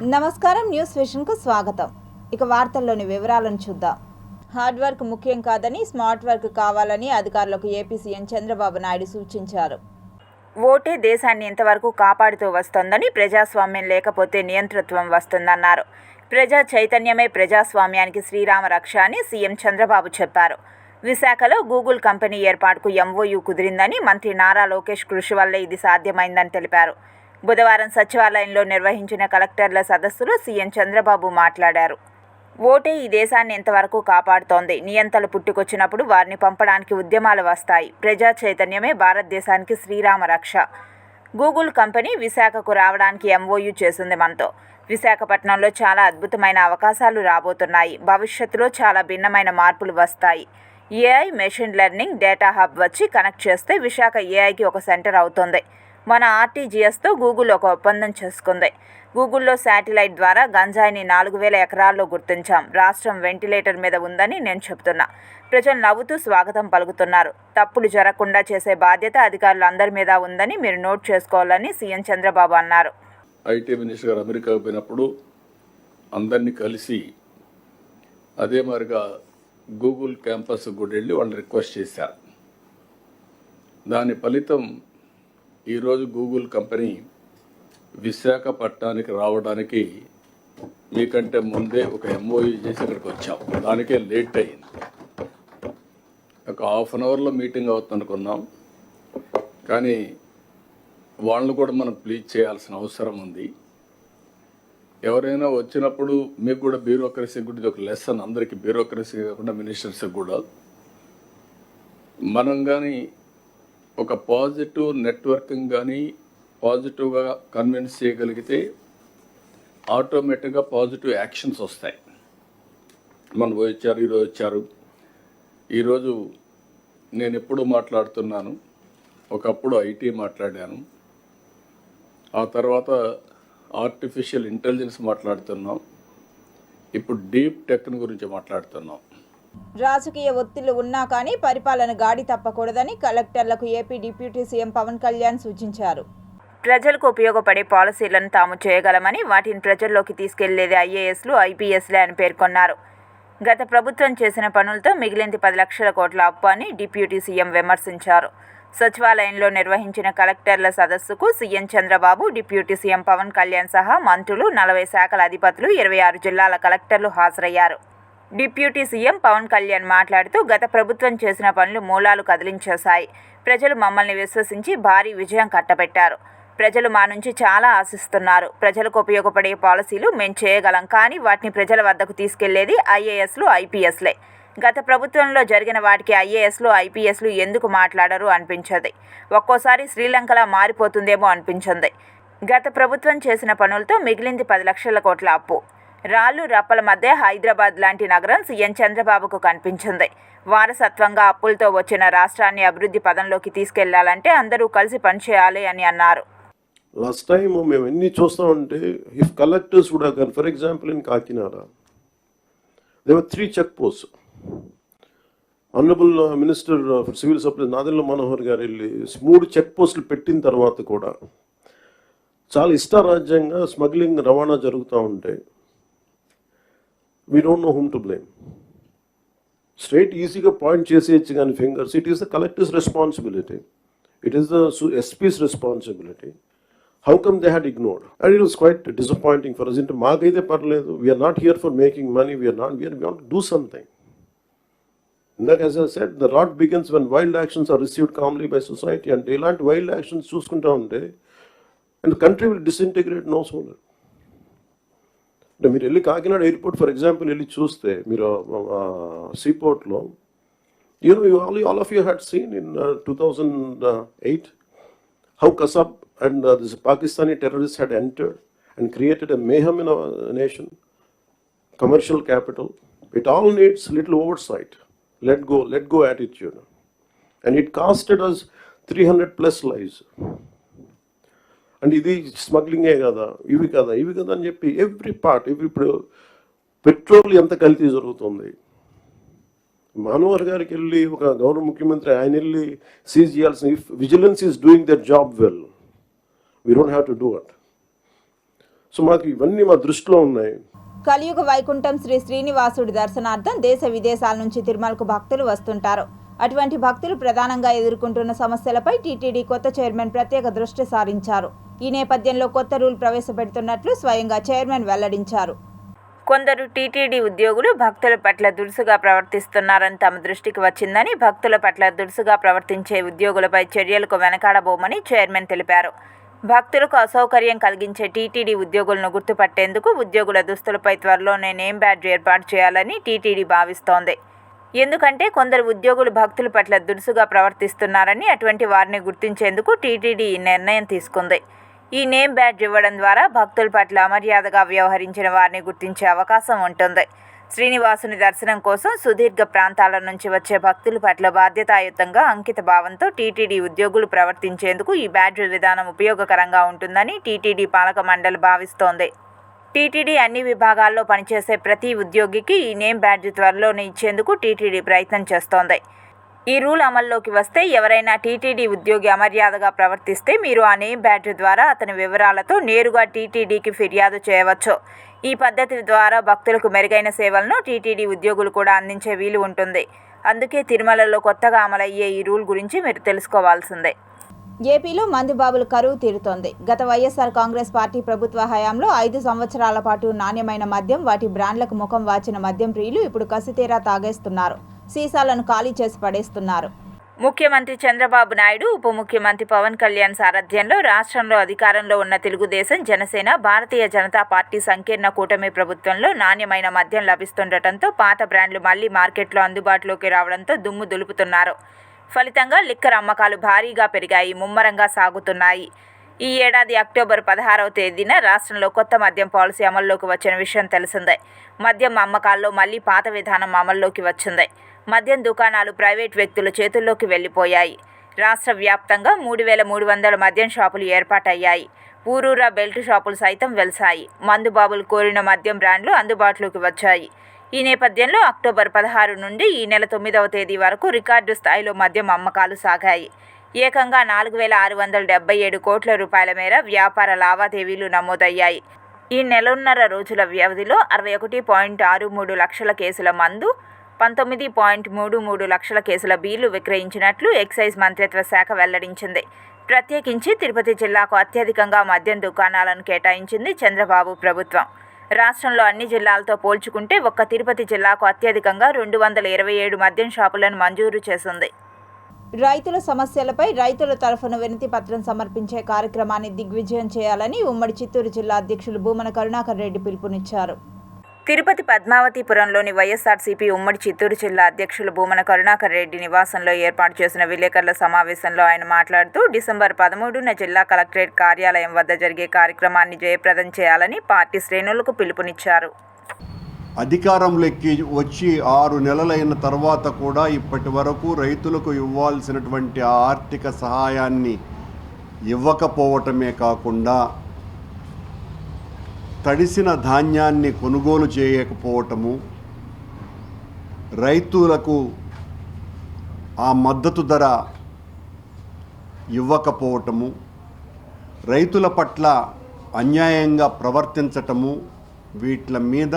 నమస్కారం, న్యూస్ విజన్కు స్వాగతం. ఇక వార్తల్లోని వివరాలను చూద్దాం. హార్డ్ వర్క్ ముఖ్యం కాదని స్మార్ట్ వర్క్ కావాలని అధికారులకు ఏపీ సీఎం చంద్రబాబు నాయుడు సూచించారు. ఓటే దేశాన్ని ఇంతవరకు కాపాడుతూ వస్తోందని, ప్రజాస్వామ్యం లేకపోతే నియంతృత్వం వస్తుందన్నారు. ప్రజా చైతన్యమే ప్రజాస్వామ్యానికి శ్రీరామ రక్ష అని సీఎం చంద్రబాబు చెప్పారు. విశాఖలో గూగుల్ కంపెనీ ఏర్పాటుకు ఎంఓయూ కుదిరిందని, మంత్రి నారా లోకేష్ కృషి వల్లే ఇది సాధ్యమైందని తెలిపారు. బుధవారం సచివాలయంలో నిర్వహించిన కలెక్టర్ల సదస్సులో సీఎం చంద్రబాబు మాట్లాడారు. ఓటే ఈ దేశాన్ని ఎంతవరకు కాపాడుతోంది. నియంతలు పుట్టుకొచ్చినప్పుడు వారిని పంపడానికి ఉద్యమాలు వస్తాయి. ప్రజా చైతన్యమే భారతదేశానికి శ్రీరామ రక్ష. గూగుల్ కంపెనీ విశాఖకు రావడానికి ఎంఓయూ చేసింది మనతో. విశాఖపట్నంలో చాలా అద్భుతమైన అవకాశాలు రాబోతున్నాయి. భవిష్యత్తులో చాలా భిన్నమైన మార్పులు వస్తాయి. AI, machine learning, data hub వచ్చి కనెక్ట్ చేస్తే విశాఖ ఏఐకి ఒక సెంటర్ అవుతుంది. మన ఆర్టీజీఎస్తో గూగుల్ ఒక ఒప్పందం చేసుకుంది. గూగుల్లో శాటిలైట్ ద్వారా గంజాయిని 4000 ఎకరాల్లో గుర్తించాం. రాష్ట్రం వెంటిలేటర్ మీద ఉందని నేను చెప్తున్నా. ప్రజలు నవ్వుతూ స్వాగతం పలుకుతున్నారు. తప్పులు జరగకుండా చేసే బాధ్యత అధికారులు అందరి మీద ఉందని మీరు నోట్ చేసుకోవాలని సీఎం చంద్రబాబు అన్నారు. ఐటీ మినిస్టర్ గారు అమెరికాకు పోయినప్పుడు అందరినీ కలిసి అదే మాదిరిగా గూగుల్ క్యాంపస్ కూడా వెళ్ళి వాళ్ళు రిక్వెస్ట్ చేశారు. దాని ఫలితం ఈరోజు గూగుల్ కంపెనీ విశాఖపట్నానికి రావడానికి మీకంటే ముందే ఒక ఎంఓయూ చేసి ఇక్కడికి వచ్చాం. దానికే లేట్ అయింది. ఒక హాఫ్ అన్ అవర్లో మీటింగ్ అవుతుంది అనుకున్నాం, కానీ వాళ్ళని కూడా మనం ప్లీజ్ చేయాల్సిన అవసరం ఉంది. ఎవరైనా వచ్చినప్పుడు మీకు కూడా బ్యూరోక్రసీ కూడా ఇది ఒక లెసన్, అందరికీ బ్యూరోక్రసీ కాకుండా మినిస్టర్స్కి కూడా. మనం కానీ ఒక పాజిటివ్ నెట్వర్కింగ్ కానీ పాజిటివ్గా కన్విన్స్ చేయగలిగితే ఆటోమేటిక్గా పాజిటివ్ యాక్షన్స్ వస్తాయి. మనం వచ్చారు, ఈరోజు వచ్చారు. ఈరోజు నేను ఎప్పుడు మాట్లాడుతున్నాను, ఒకప్పుడు ఐటీ మాట్లాడాను, ఆ తర్వాత ఆర్టిఫిషియల్ ఇంటెలిజెన్స్ మాట్లాడుతున్నాం, ఇప్పుడు డీప్ టెక్ గురించి మాట్లాడుతున్నాం. రాజకీయ ఒత్తిళ్లు ఉన్నా కానీ పరిపాలన గాడి తప్పకూడదని కలెక్టర్లకు AP deputy CM Pawan Kalyan సూచించారు. ప్రజలకు ఉపయోగపడే పాలసీలను తాము చేయగలమని, వాటిని ప్రజల్లోకి తీసుకెళ్లేది ఐఏఎస్లు, ఐపీఎస్లే అని పేర్కొన్నారు. గత ప్రభుత్వం చేసిన పనులతో మిగిలింది 10 లక్షల కోట్ల అప్పు అని డిప్యూటీ సీఎం విమర్శించారు. సచివాలయంలో నిర్వహించిన కలెక్టర్ల సదస్సుకు CM Chandrababu, deputy CM Pawan Kalyan సహా మంత్రులు, 40 శాఖల అధిపతులు, 26 జిల్లాల కలెక్టర్లు హాజరయ్యారు. డిప్యూటీ సీఎం పవన్ కళ్యాణ్ మాట్లాడుతూ, గత ప్రభుత్వం చేసిన పనులు మూలాలు కదిలించేశాయి. ప్రజలు మమ్మల్ని విశ్వసించి భారీ విజయం కట్టబెట్టారు. ప్రజలు మా నుంచి చాలా ఆశిస్తున్నారు. ప్రజలకు ఉపయోగపడే పాలసీలు మేం చేయగలం, కానీ వాటిని ప్రజల వద్దకు తీసుకెళ్లేది ఐఏఎస్లు, ఐపీఎస్లే. గత ప్రభుత్వంలో జరిగిన వాటికి ఐఏఎస్లు, ఐపీఎస్లు ఎందుకు మాట్లాడరు అనిపించింది. ఒక్కోసారి శ్రీలంకలా మారిపోతుందేమో అనిపించింది. గత ప్రభుత్వం చేసిన పనులతో మిగిలింది 10 లక్షల కోట్ల అప్పు. రాళ్ళు రప్పల మధ్య హైదరాబాద్ లాంటి నగరం సీఎం చంద్రబాబుకు కనిపించింది. వారసత్వంగా అప్పులతో వచ్చిన రాష్ట్రాన్ని అభివృద్ధి పదంలోకి తీసుకెళ్లాలంటే అందరూ కలిసి పనిచేయాలి అని అన్నారు. లాస్ట్ టైం మేము ఎన్ని చూస్తామంటే, if collectors would have gone, for example in Kakinada there were 3 check post. Honourable minister for civil supplies Nadendla Manohar గారు వెళ్ళి 3 చెక్ పోస్టులు పెట్టిన తర్వాత కూడా చాలా ఇష్టారాజ్యంగా స్మగ్లింగ్, రవాణా జరుగుతూ ఉంటే we don't know whom to blame. Straight ఈజీగా పాయింట్ చేసేయచ్చు కానీ fingers, it is the collector's responsibility, it is the SP's responsibility. How come they had ignored? And it was quite disappointing for us. అంటే మాకైతే పర్లేదు, we're not here for making money, we're want to do something. ఇందాక as I said, the rot begins when wild actions are received calmly by society. అంటే ఇలాంటి wild actions చూసుకుంటా ఉంటే and country will disintegrate no sooner. అంటే మీరు వెళ్ళి Kakinada airport for example వెళ్ళి చూస్తే, మీరు సీపోర్ట్లో, all of you had seen in 2008 how Kasab and this Pakistani terrorists had entered and created a mayhem in our nation, commercial capital. It all needs little oversight, let go attitude, and it costed us 300+ lives. And ఇది స్మగ్లింగే కదా, ఇవి కదా అని చెప్పి every part, ఇప్పుడు petrol ఎంత కల్తీ జరుగుతుంది. మనోహర్ గారికి వెళ్ళి ఒక గౌరవ ముఖ్యమంత్రి ఆయన వెళ్ళి సీజ్ చేయాల్సిన, if vigilance is doing their job well, we don't have to do it. So మాకు ఇవన్నీ మా దృష్టిలో ఉన్నాయి. కలియుగ వైకుంఠం శ్రీ శ్రీనివాసుడి దర్శనార్థం దేశ విదేశాల నుంచి తిరుమలకు భక్తులు వస్తుంటారు. అటువంటి భక్తులు ప్రధానంగా ఎదుర్కొంటున్న సమస్యలపై టీటీడీ కొత్త చైర్మన్ ప్రత్యేక దృష్టి సారించారు. ఈ నేపథ్యంలో కొత్త రూల్ ప్రవేశపెడుతున్నట్లు స్వయంగా చైర్మన్ వెల్లడించారు. కొందరు టీటీడీ ఉద్యోగులు భక్తుల పట్ల దురుసుగా ప్రవర్తిస్తున్నారని తమ దృష్టికి వచ్చిందని, భక్తుల పట్ల దురుసుగా ప్రవర్తించే ఉద్యోగులపై చర్యలకు వెనకాడబోమని చైర్మన్ తెలిపారు. భక్తులకు అసౌకర్యం కలిగించే టీటీడీ ఉద్యోగులను గుర్తుపట్టేందుకు ఉద్యోగుల దుస్తులపై త్వరలోనే నేమ్ బ్యాడ్జ్ ఏర్పాటు చేయాలని టీటీడీ భావిస్తోంది. ఎందుకంటే కొందరు ఉద్యోగులు భక్తుల పట్ల దురుసుగా ప్రవర్తిస్తున్నారని, అటువంటి వారిని గుర్తించేందుకు టీటీడీ ఈ నిర్ణయం తీసుకుంది. ఈ నేమ్ బ్యాడ్జ్ ఇవ్వడం ద్వారా భక్తుల పట్ల అమర్యాదగా వ్యవహరించిన వారిని గుర్తించే అవకాశం ఉంటుంది. శ్రీనివాసుని దర్శనం కోసం సుదీర్ఘ ప్రాంతాల నుంచి వచ్చే భక్తుల పట్ల బాధ్యతాయుతంగా అంకిత భావంతో టీటీడీ ఉద్యోగులు ప్రవర్తించేందుకు ఈ బ్యాడ్జ్ విధానం ఉపయోగకరంగా ఉంటుందని టీటీడీ పాలక మండలి భావిస్తోంది. టీటీడీ అన్ని విభాగాల్లో పనిచేసే ప్రతి ఉద్యోగికి ఈ నేమ్ బ్యాడ్జ్ త్వరలోనే ఇచ్చేందుకు టీటీడీ ప్రయత్నం చేస్తోంది. ఈ రూల్ అమల్లోకి వస్తే ఎవరైనా టీటీడీ ఉద్యోగి అమర్యాదగా ప్రవర్తిస్తే మీరు ఆ నేమ్ బ్యాడ్జ్ ద్వారా అతని వివరాలతో నేరుగా టీటీడీకి ఫిర్యాదు చేయవచ్చు. ఈ పద్ధతి ద్వారా భక్తులకు మెరుగైన సేవలను టీటీడీ ఉద్యోగులు కూడా అందించే వీలు ఉంటుంది. అందుకే తిరుమలలో కొత్తగా అమలయ్యే ఈ రూల్ గురించి మీరు తెలుసుకోవాల్సిందే. ఏపీలో మందుబాబుల కరువు తీరుతోంది. గత వైఎస్ఆర్ కాంగ్రెస్ పార్టీ ప్రభుత్వ హయాంలో 5 సంవత్సరాల పాటు నాణ్యమైన మద్యం, వాటి బ్రాండ్లకు ముఖం వాచిన మద్యం ప్రియులు ఇప్పుడు కసితీరా తాగేస్తున్నారు. సీసాలను ఖాళీ చేసి పడేస్తున్నారు. ముఖ్యమంత్రి చంద్రబాబు నాయుడు, ఉప ముఖ్యమంత్రి పవన్ కళ్యాణ్ సారథ్యంలో రాష్ట్రంలో అధికారంలో ఉన్న తెలుగుదేశం, జనసేన, భారతీయ జనతా పార్టీ సంకీర్ణ కూటమి ప్రభుత్వంలో నాణ్యమైన మద్యం లభిస్తుండటంతో పాత బ్రాండ్లు మళ్లీ మార్కెట్లో అందుబాటులోకి రావడంతో దుమ్ము దులుపుతున్నారు. ఫలితంగా లిక్కర్ అమ్మకాలు భారీగా పెరిగాయి, ముమ్మరంగా సాగుతున్నాయి. ఈ ఏడాది అక్టోబర్ 16వ తేదీన రాష్ట్రంలో కొత్త మద్యం పాలసీ అమల్లోకి వచ్చిన విషయం తెలిసిందే. మద్యం అమ్మకాల్లో మళ్లీ పాత విధానం అమల్లోకి వచ్చింది. మద్యం దుకాణాలు ప్రైవేట్ వ్యక్తుల చేతుల్లోకి వెళ్లిపోయాయి. రాష్ట్ర వ్యాప్తంగా 3,300 మద్యం షాపులు ఏర్పాటయ్యాయి. ఊరూరా బెల్ట్ షాపులు సైతం వెలిశాయి. మందుబాబులు కోరిన మద్యం బ్రాండ్లు అందుబాటులోకి వచ్చాయి. ఈ నేపథ్యంలో అక్టోబర్ 16 నుండి ఈ నెల 9వ తేదీ వరకు రికార్డు స్థాయిలో మద్యం అమ్మకాలు సాగాయి. ఏకంగా 4,677 కోట్ల రూపాయల మేర వ్యాపార లావాదేవీలు నమోదయ్యాయి. ఈ నెలన్నర రోజుల వ్యవధిలో 61.63 లక్షల కేసుల మందు, 19.33 లక్షల కేసుల బీర్లు విక్రయించినట్లు ఎక్సైజ్ మంత్రిత్వ శాఖ వెల్లడించింది. ప్రత్యేకించి తిరుపతి జిల్లాకు అత్యధికంగా మద్యం దుకాణాలను కేటాయించింది చంద్రబాబు ప్రభుత్వం. రాష్ట్రంలో అన్ని జిల్లాలతో పోల్చుకుంటే ఒక్క తిరుపతి జిల్లాకు అత్యధికంగా 227 మద్యం షాపులను మంజూరు చేసింది. రైతుల సమస్యలపై రైతుల తరఫున వినతి పత్రం సమర్పించే కార్యక్రమాన్ని దిగ్విజయం చేయాలని ఉమ్మడి చిత్తూరు జిల్లా అధ్యక్షులు భూమన కరుణాకర్ రెడ్డి పిలుపునిచ్చారు. తిరుపతి పద్మావతిపురంలోని వైఎస్ఆర్సీపీ ఉమ్మడి చిత్తూరు జిల్లా అధ్యక్షులు భూమన కరుణాకర్ రెడ్డి నివాసంలో ఏర్పాటు చేసిన విలేకరుల సమావేశంలో ఆయన మాట్లాడుతూ డిసెంబర్ 13న జిల్లా కలెక్టరేట్ కార్యాలయం వద్ద జరిగే కార్యక్రమాన్ని జయప్రదం చేయాలని పార్టీ శ్రేణులకు పిలుపునిచ్చారు. అధికారంలోకి వచ్చి 6 నెలలైన తర్వాత కూడా ఇప్పటి వరకు రైతులకు ఇవ్వాల్సినటువంటి ఆర్థిక సహాయాన్ని ఇవ్వకపోవటమే కాకుండా తడిసిన ధాన్యాన్ని కొనుగోలు చేయకపోవటము, రైతులకు ఆ మద్దతు ధర ఇవ్వకపోవటము, రైతుల పట్ల అన్యాయంగా ప్రవర్తించటము, వీటి మీద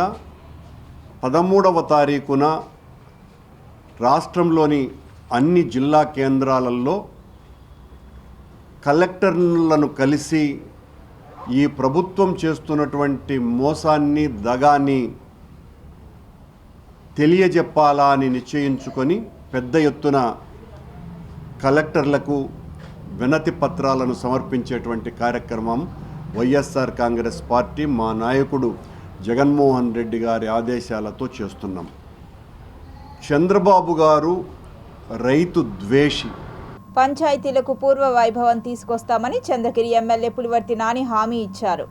13వ తారీఖున రాష్ట్రంలోని అన్ని జిల్లా కేంద్రాలలో కలెక్టర్లను కలిసి ఈ ప్రభుత్వం చేస్తున్నటువంటి మోసాన్ని, దగాని తెలియజెప్పాలా అని నిశ్చయించుకొని పెద్ద ఎత్తున కలెక్టర్లకు వినతి పత్రాలను సమర్పించేటువంటి కార్యక్రమం వైఎస్ఆర్ కాంగ్రెస్ పార్టీ మా నాయకుడు జగన్మోహన్ రెడ్డి గారి ఆదేశాలతో చేస్తున్నాం. చంద్రబాబు గారు రైతు ద్వేషి. పంచాయతీలకు పూర్వ వైభవం తీసుకొస్తామని చంద్రగిరి ఎమ్మెల్యే పులివర్తి నాని హామీ ఇచ్చారు.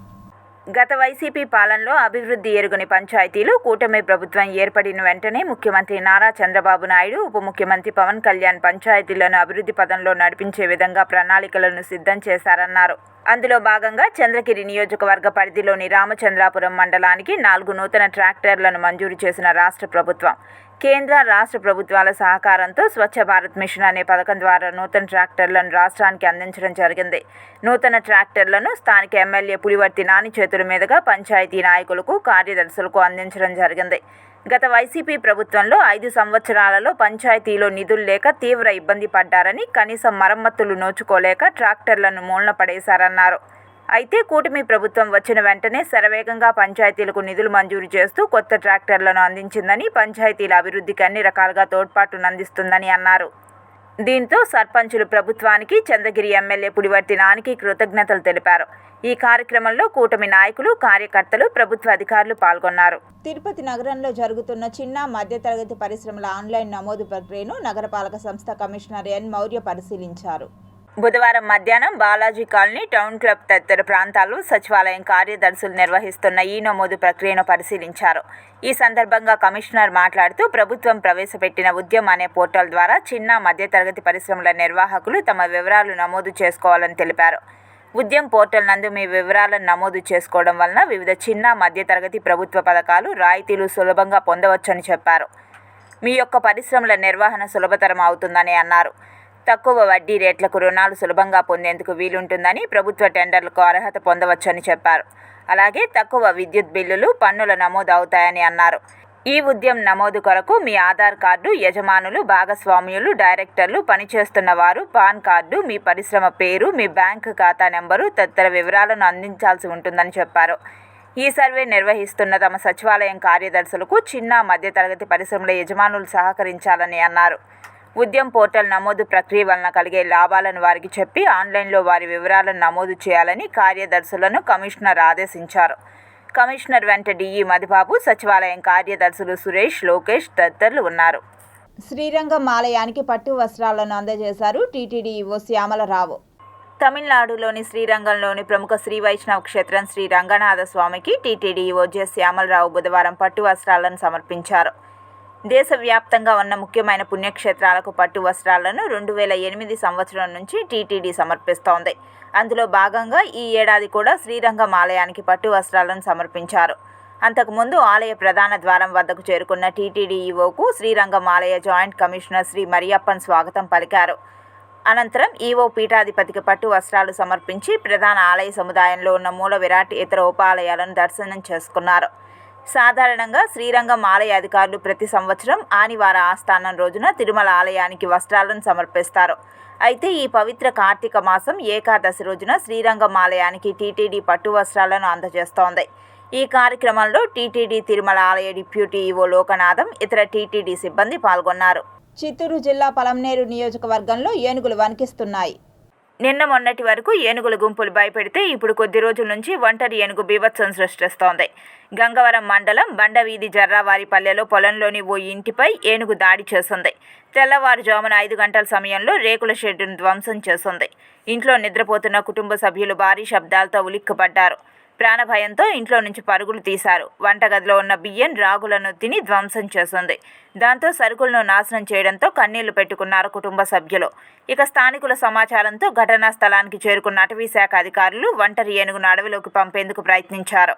గత వైసీపీ పాలనలో అభివృద్ధి ఎరుగని పంచాయతీలు కూటమి ప్రభుత్వం ఏర్పడిన వెంటనే ముఖ్యమంత్రి నారా చంద్రబాబు నాయుడు, ఉప ముఖ్యమంత్రి పవన్ కళ్యాణ్ పంచాయతీలను అభివృద్ధి పదంలో నడిపించే విధంగా ప్రణాళికలను సిద్ధం చేశారన్నారు. అందులో భాగంగా చంద్రగిరి నియోజకవర్గ పరిధిలోని రామచంద్రాపురం మండలానికి 4 నూతన ట్రాక్టర్లను మంజూరు చేసిన రాష్ట్ర ప్రభుత్వం కేంద్ర రాష్ట్ర ప్రభుత్వాల సహకారంతో స్వచ్ఛ భారత్ మిషన్ అనే పథకం ద్వారా నూతన ట్రాక్టర్లను రాష్ట్రానికి అందించడం జరిగింది. నూతన ట్రాక్టర్లను స్థానిక ఎమ్మెల్యే పులివర్తి నాని చేతుల మీదుగా పంచాయతీ నాయకులకు, కార్యదర్శులకు అందించడం జరిగింది. గత వైసీపీ ప్రభుత్వంలో 5 సంవత్సరాలలో పంచాయతీలో నిధులు లేక తీవ్ర ఇబ్బంది పడ్డారని, కనీసం మరమ్మతులు నోచుకోలేక ట్రాక్టర్లను మూలన పడేశారన్నారు. అయితే కూటమి ప్రభుత్వం వచ్చిన వెంటనే శరవేగంగా పంచాయతీలకు నిధులు మంజూరు చేస్తూ కొత్త ట్రాక్టర్లను అందించిందని, పంచాయతీల అభివృద్ధికి అన్ని రకాలుగా తోడ్పాటునందిస్తుందని అన్నారు. దీంతో సర్పంచులు ప్రభుత్వానికి, చంద్రగిరి ఎమ్మెల్యే పులివర్తి నానికి కృతజ్ఞతలు తెలిపారు. ఈ కార్యక్రమంలో కూటమి నాయకులు, కార్యకర్తలు, ప్రభుత్వ అధికారులు పాల్గొన్నారు. తిరుపతి నగరంలో జరుగుతున్న చిన్న మధ్యతరగతి పరిశ్రమల ఆన్లైన్ నమోదు ప్రక్రియను నగరపాలక సంస్థ కమిషనర్ ఎన్ మౌర్య పరిశీలించారు. బుధవారం మధ్యాహ్నం బాలాజీ కాలనీ, టౌన్ క్లబ్ తదితర ప్రాంతాల్లో సచివాలయం కార్యదర్శులు నిర్వహిస్తున్న ఈ నమోదు ప్రక్రియను పరిశీలించారు. ఈ సందర్భంగా కమిషనర్ మాట్లాడుతూ ప్రభుత్వం ప్రవేశపెట్టిన ఉద్యమ్ అనే పోర్టల్ ద్వారా చిన్న మధ్యతరగతి పరిశ్రమల నిర్వాహకులు తమ వివరాలు నమోదు చేసుకోవాలని తెలిపారు. ఉద్యమ్ పోర్టల్ నందు మీ వివరాలను నమోదు చేసుకోవడం వలన వివిధ చిన్న మధ్యతరగతి ప్రభుత్వ పథకాలు, రాయితీలు సులభంగా పొందవచ్చని చెప్పారు. మీ యొక్క పరిశ్రమల నిర్వహణ సులభతరం అవుతుందని అన్నారు. తక్కువ వడ్డీ రేట్లకు రుణాలు సులభంగా పొందేందుకు వీలుంటుందని, ప్రభుత్వ టెండర్లకు అర్హత పొందవచ్చని చెప్పారు. అలాగే తక్కువ విద్యుత్ బిల్లులు, పన్నుల నమోదు అవుతాయని అన్నారు. ఈ ఉద్యమ్ నమోదు కొరకు మీ ఆధార్ కార్డు, యజమానులు, భాగస్వామ్యులు, డైరెక్టర్లు, పనిచేస్తున్న వారు, పాన్ కార్డు, మీ పరిశ్రమ పేరు, మీ బ్యాంకు ఖాతా నెంబరు తదితర వివరాలను అందించాల్సి ఉంటుందని చెప్పారు. ఈ సర్వే నిర్వహిస్తున్న తమ సచివాలయం కార్యదర్శులకు చిన్న మధ్యతరగతి పరిశ్రమల యజమానులు సహకరించాలని అన్నారు. ఉద్యమ్ పోర్టల్ నమోదు ప్రక్రియ వలన కలిగే లాభాలను వారికి చెప్పి ఆన్లైన్లో వారి వివరాలను నమోదు చేయాలని కార్యదర్శులను కమిషనర్ ఆదేశించారు. కమిషనర్ వెంట డిఈ మధుబాబు, సచివాలయం కార్యదర్శులు సురేష్, లోకేష్ తదితరులు ఉన్నారు. శ్రీరంగం ఆలయానికి పట్టు వస్త్రాలను అందజేశారు టీటీడీ ఈవో శ్యామలరావు. తమిళనాడులోని శ్రీరంగంలోని ప్రముఖ శ్రీ వైష్ణవ క్షేత్రం శ్రీ రంగనాథ స్వామికి టీటీడీ ఈవో జె శ్యామలరావు బుధవారం పట్టు వస్త్రాలను సమర్పించారు. దేశవ్యాప్తంగా ఉన్న ముఖ్యమైన పుణ్యక్షేత్రాలకు పట్టు వస్త్రాలను 2008 సంవత్సరం నుంచి టీటీడీ సమర్పిస్తోంది. అందులో భాగంగా ఈ ఏడాది కూడా శ్రీరంగం ఆలయానికి పట్టు వస్త్రాలను సమర్పించారు. అంతకుముందు ఆలయ ప్రధాన ద్వారం వద్దకు చేరుకున్న టీటీడీ ఈవోకు శ్రీరంగం ఆలయ జాయింట్ కమిషనర్ శ్రీ మరియప్పన్ స్వాగతం పలికారు. అనంతరం ఈవో పీఠాధిపతికి పట్టు వస్త్రాలు సమర్పించి ప్రధాన ఆలయ సముదాయంలో ఉన్న మూల విరాట్ ఇతర ఉపాలయాలను దర్శనం చేసుకున్నారు. సాధారణంగా శ్రీరంగం ఆలయ అధికారులు ప్రతి సంవత్సరం ఆదివార ఆస్థానం రోజున తిరుమల ఆలయానికి వస్త్రాలను సమర్పిస్తారు. అయితే ఈ పవిత్ర కార్తీక మాసం ఏకాదశి రోజున శ్రీరంగం ఆలయానికి టీటీడీ పట్టు వస్త్రాలను అందజేస్తోంది. ఈ కార్యక్రమంలో టీటీడీ తిరుమల ఆలయ డిప్యూటీ ఈవో లోకనాథం, ఇతర టీటీడీ సిబ్బంది పాల్గొన్నారు. చిత్తూరు జిల్లా పలమనేరు నియోజకవర్గంలో ఏనుగులు వణికిస్తున్నాయి. నిన్న మొన్నటి వరకు ఏనుగుల గుంపులు భయపెడితే ఇప్పుడు కొద్ది రోజుల నుంచి ఒంటరి ఏనుగు బీభత్సం సృష్టిస్తోంది. గంగవరం మండలం బండవీధి జర్రావారిపల్లెలో పొలంలోని ఓ ఇంటిపై ఏనుగు దాడి చేసింది. తెల్లవారుజామున 5 గంటల సమయంలో రేకుల షెడ్డును ధ్వంసం చేసింది. ఇంట్లో నిద్రపోతున్న కుటుంబ సభ్యులు భారీ శబ్దాలతో ఉలిక్కిపడ్డారు. ప్రాణభయంతో ఇంట్లో నుంచి పరుగులు తీశారు. వంటగదిలో ఉన్న బియ్యం, రాగులను తిని ధ్వంసం చేసింది. దాంతో సరుకులను నాశనం చేయడంతో కన్నీళ్లు పెట్టుకున్నారు కుటుంబ సభ్యులు. ఇక స్థానికుల సమాచారంతో ఘటనా స్థలానికి చేరుకున్న అటవీ శాఖ అధికారులు ఒంటరి ఏనుగును అడవిలోకి పంపేందుకు ప్రయత్నించారు.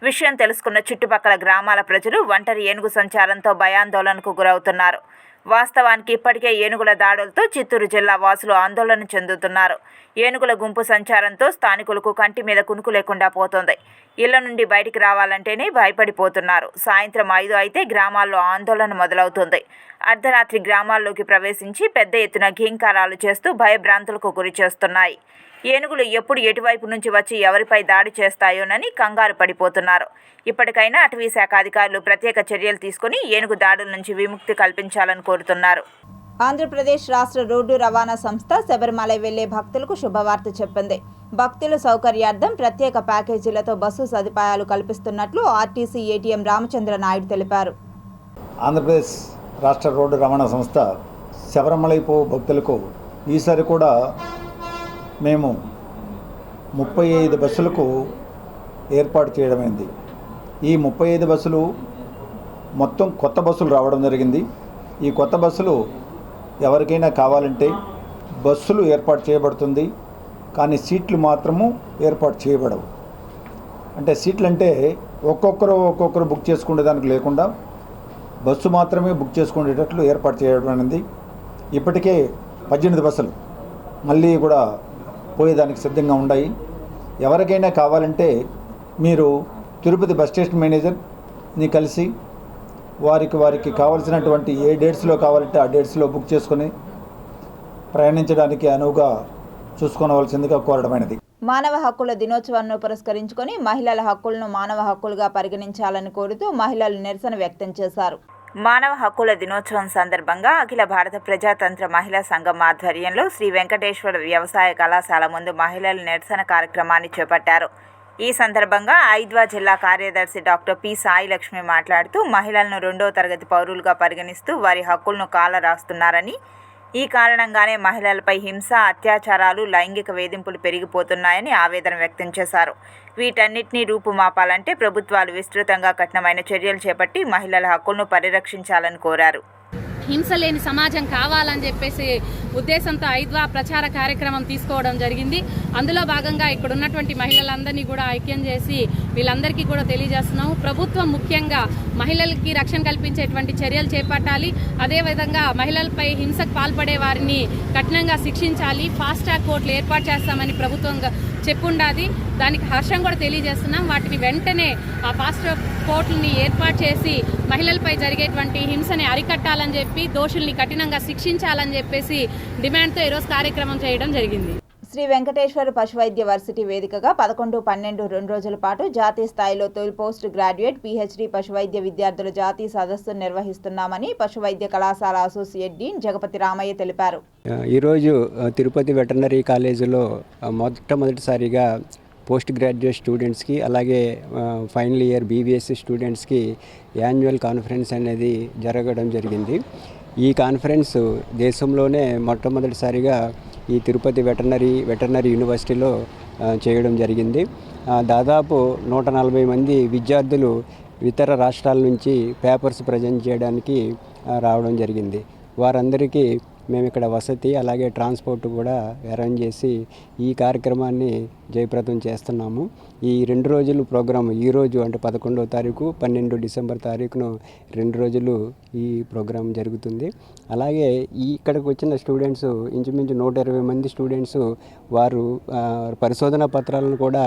విషయం తెలుసుకున్న చుట్టుపక్కల గ్రామాల ప్రజలు ఒంటరి ఏనుగు సంచారంతో భయాందోళనకు గురవుతున్నారు. వాస్తవానికి ఇప్పటికే ఏనుగుల దాడులతో చిత్తూరు జిల్లా వాసులు ఆందోళన చెందుతున్నారు. ఏనుగుల గుంపు సంచారంతో స్థానికులకు కంటి మీద కునుకు లేకుండా పోతోంది. ఇళ్ల నుండి బయటికి రావాలంటేనే భయపడిపోతున్నారు. సాయంత్రం 5 అయితే గ్రామాల్లో ఆందోళన మొదలవుతుంది. అర్ధరాత్రి గ్రామాల్లోకి ప్రవేశించి పెద్ద ఎత్తున ఘీంకారాలు చేస్తూ భయభ్రాంతులకు గురి చేస్తున్నాయి. ఏనుగులు ఎప్పుడు ఎటువైపు నుంచి వచ్చి ఎవరిపై దాడి చేస్తాయోనని కంగారు పడిపోతున్నారు. ఇప్పటికైనా అటవీ శాఖ అధికారులు ప్రత్యేక చర్యలు తీసుకుని ఏనుగు దాడుల నుంచి విముక్తి కల్పించాలని కోరుతున్నారు. ఆంధ్రప్రదేశ్ రాష్ట్ర రోడ్డు రవాణా సంస్థ శబరిమల వెళ్లే భక్తులకు శుభవార్త చెప్పింది. భక్తుల సౌకర్యార్థం ప్రత్యేక ప్యాకేజీలతో బస్సు సదుపాయాలు కల్పిస్తున్నట్లు ఆర్టీసీ ఏటీఎం రామచంద్ర నాయుడు తెలిపారు. ఆంధ్రప్రదేశ్ రాష్ట్ర రోడ్డు రవాణా సంస్థ శబరిమలైపు భక్తులకు ఈసారి కూడా మేము 35 బస్సులకు ఏర్పాటు చేయడమైంది. ఈ 35 బస్సులు మొత్తం కొత్త బస్సులు రావడం జరిగింది. ఈ కొత్త బస్సులు ఎవరికైనా కావాలంటే బస్సులు ఏర్పాటు చేయబడుతుంది. కానీ సీట్లు మాత్రము ఏర్పాటు చేయబడవు. అంటే సీట్లు అంటే ఒక్కొక్కరు బుక్ చేసుకునే దానికి లేకుండా బస్సు మాత్రమే బుక్ చేసుకునేటట్లు ఏర్పాటు చేయడం అనేది. ఇప్పటికే 18 బస్సులు మళ్ళీ కూడా పోయేదానికి సిద్ధంగా ఉన్నాయి. ఎవరికైనా కావాలంటే మీరు తిరుపతి బస్ స్టేషన్ మేనేజర్ని కలిసి వారికి కావాల్సినటువంటి ఏ డేట్స్లో కావాలంటే ఆ డేట్స్లో బుక్ చేసుకొని ప్రయాణించడానికి అనువుగా చూసుకోవలసిందిగా కోరడమైనది. మానవ హక్కుల దినోత్సవాన్ని పురస్కరించుకొని మహిళల హక్కులను మానవ హక్కులుగా పరిగణించాలని కోరుతూ మహిళలు నిరసన వ్యక్తం చేశారు. మానవ హక్కుల దినోత్సవం సందర్భంగా అఖిల భారత ప్రజాతంత్ర మహిళా సంఘం ఆధ్వర్యంలో శ్రీ వెంకటేశ్వర వ్యవసాయ కళాశాల ముందు మహిళలు నిరసన కార్యక్రమాన్ని చేపట్టారు. ఈ సందర్భంగా ఐద్వా జిల్లా కార్యదర్శి డాక్టర్ పి సాయిలక్ష్మి మాట్లాడుతూ మహిళలను 2వ తరగతి పౌరులుగా పరిగణిస్తూ వారి హక్కులను కాలరాస్తున్నారని, ఈ కారణంగానే మహిళలపై హింస, అత్యాచారాలు, లైంగిక వేధింపులు పెరిగిపోతున్నాయని ఆవేదన వ్యక్తం చేశారు. వీటన్నిటినీ రూపుమాపాలంటే ప్రభుత్వాలు విస్తృతంగా కఠినమైన చర్యలు చేపట్టి మహిళల హక్కులను పరిరక్షించాలని కోరారు. హింస లేని సమాజం కావాలని చెప్పేసి ఉద్దేశంతో ఐద్వా ప్రచార కార్యక్రమం తీసుకోవడం జరిగింది. అందులో భాగంగా ఇక్కడ ఉన్నటువంటి మహిళలందరినీ కూడా ఐక్యం చేసి వీళ్ళందరికీ కూడా తెలియజేస్తున్నాము. ప్రభుత్వం ముఖ్యంగా మహిళలకి రక్షణ కల్పించేటువంటి చర్యలు చేపట్టాలి. అదేవిధంగా మహిళలపై హింసకు పాల్పడే వారిని కఠినంగా శిక్షించాలి. ఫాస్ట్ ట్రాక్ కోర్టులు ఏర్పాటు చేస్తామని ప్రభుత్వం చెప్పుండాది. దానికి హర్షం కూడా తెలియజేస్తున్నాం. వాటిని వెంటనే ఆ ఫాస్ట్ ట్రాక్ కోర్టుని ఏర్పాటు చేసి మహిళలపై జరిగేటువంటి హింసని అరికట్టాలని చెప్పి దోషుల్ని కఠినంగా శిక్షించాలని చెప్పేసి డిమాండ్తో ఈరోజు కార్యక్రమం చేయడం జరిగింది. శ్రీ వెంకటేశ్వర పశువైద్య వర్సిటీ వేదికగా 11, 12 2 రోజుల పాటు జాతీయ స్థాయిలో తొలి పోస్ట్ గ్రాడ్యుయేట్ PhD పశువైద్య విద్యార్థుల జాతీయ సదస్సును నిర్వహిస్తున్నామని పశువైద్య కళాశాల అసోసియేట్ డీన్ జగపతి రామయ్య తెలిపారు. ఈరోజు తిరుపతి వెటర్నరీ కాలేజీలో మొట్టమొదటిసారిగా పోస్ట్ గ్రాడ్యుయేట్ స్టూడెంట్స్కి అలాగే ఫైనల్ ఇయర్ BVSC స్టూడెంట్స్కి యాన్యువల్ కాన్ఫరెన్స్ అనేది జరగడం జరిగింది. ఈ కాన్ఫరెన్స్ దేశంలోనే మొట్టమొదటిసారిగా ఈ తిరుపతి వెటర్నరీ యూనివర్సిటీలో చేయడం జరిగింది. దాదాపు 140 మంది విద్యార్థులు ఇతర రాష్ట్రాల నుంచి పేపర్స్ ప్రజెంట్ చేయడానికి రావడం జరిగింది. వారందరికీ మేము ఇక్కడ వసతి అలాగే ట్రాన్స్పోర్ట్ కూడా అరేంజ్ చేసి ఈ కార్యక్రమాన్ని జయప్రదం చేస్తున్నాము. ఈ 2 రోజులు ప్రోగ్రాము ఈరోజు అంటే 11వ తారీఖు 12 డిసెంబర్ తారీఖును 2 రోజులు ఈ ప్రోగ్రాం జరుగుతుంది. అలాగే ఇక్కడికి వచ్చిన స్టూడెంట్స్ ఇంచుమించు 120 మంది స్టూడెంట్స్ వారు పరిశోధన పత్రాలను కూడా